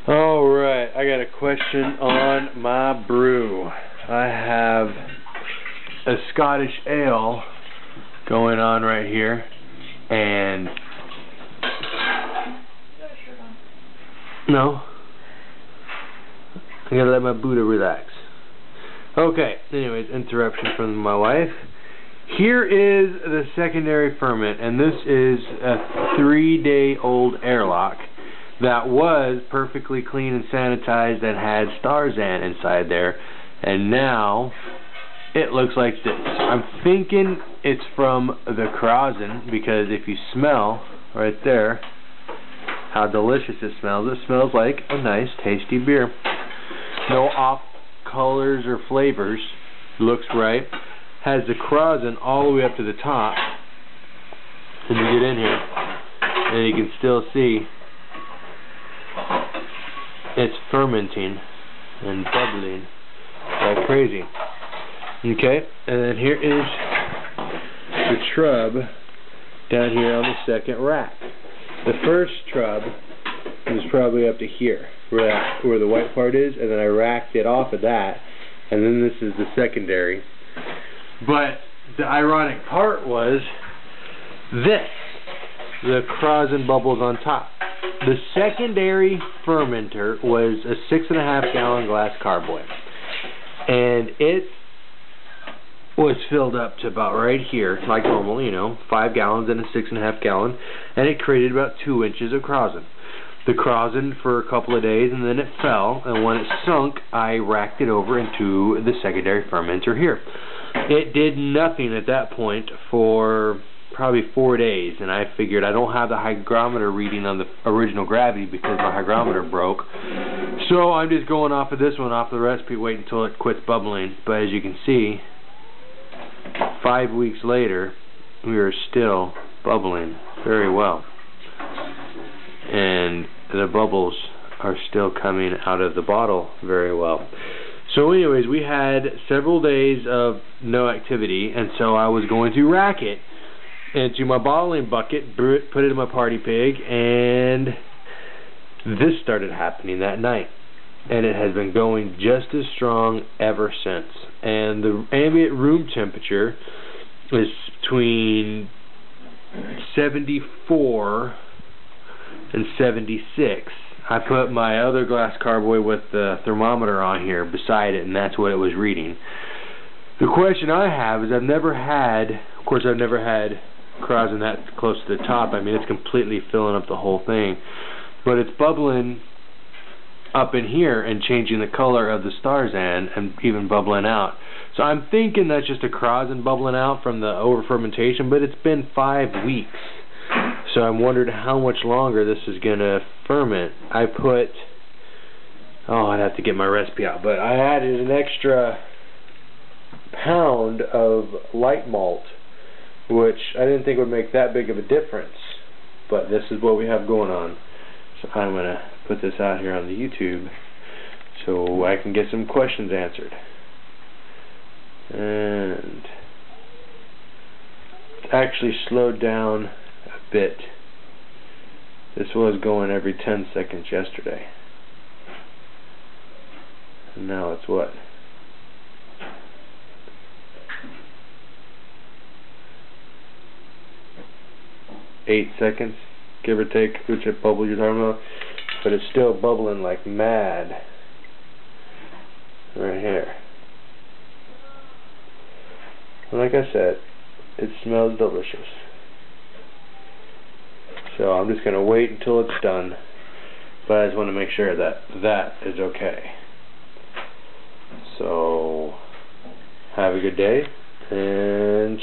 Alright, I got a question on my brew. I have a Scottish ale going on right here, and no, I gotta let my Buddha relax. Okay, anyways, interruption from my wife. Here is the secondary ferment, and this is a 3-day-old airlock that was perfectly clean and sanitized and had Starzan inside there, and now it looks like this. I'm thinking it's from the krausin, because if you smell right there how delicious it smells like a nice tasty beer. No off colors or flavors, looks right. Has the krausin all the way up to the top, and you get in here and you can still see it's fermenting and bubbling like crazy. Okay, and then here is the trub down here on the second rack. The first trub is probably up to here, where the white part is, and then I racked it off of that, and then this is the secondary. But the ironic part was this, the krausin bubbles on top. The secondary fermenter was a 6.5 gallon glass carboy, and it was filled up to about right here, like normal, you know, 5 gallons in a 6.5 gallon, and it created about 2 inches of krausin. The krausin for a couple of days, and then it fell, and when it sunk, I racked it over into the secondary fermenter here. It did nothing at that point for probably 4 days, and I figured I don't have the hygrometer reading on the original gravity because my hygrometer broke, so I'm just going off of this one, off the recipe, wait until it quits bubbling. But as you can see, 5 weeks later, we are still bubbling very well, and the bubbles are still coming out of the bottle very well. So anyways, we had several days of no activity, and so I was going to rack it into my bottling bucket, put it in my party pig, and this started happening that night. And it has been going just as strong ever since. And the ambient room temperature is between 74 and 76. I put my other glass carboy with the thermometer on here beside it, and that's what it was reading. The question I have is I've never had krausin that close to the top. I mean, it's completely filling up the whole thing, but it's bubbling up in here and changing the color of the Starzan and even bubbling out. So I'm thinking that's just a krausin bubbling out from the over fermentation, but it's been 5 weeks. So I'm wondering how much longer this is going to ferment. I put, I'd have to get my recipe out, but I added an extra pound of light malt, which I didn't think would make that big of a difference, but this is what we have going on. So I'm going to put this out here on the YouTube so I can get some questions answered. And it's actually slowed down a bit. This was going every 10 seconds yesterday, and now it's what? 8 seconds, give or take, which bubble you're talking about, but it's still bubbling like mad right here. And like I said, it smells delicious. So I'm just going to wait until it's done, but I just want to make sure that that is okay. So have a good day, and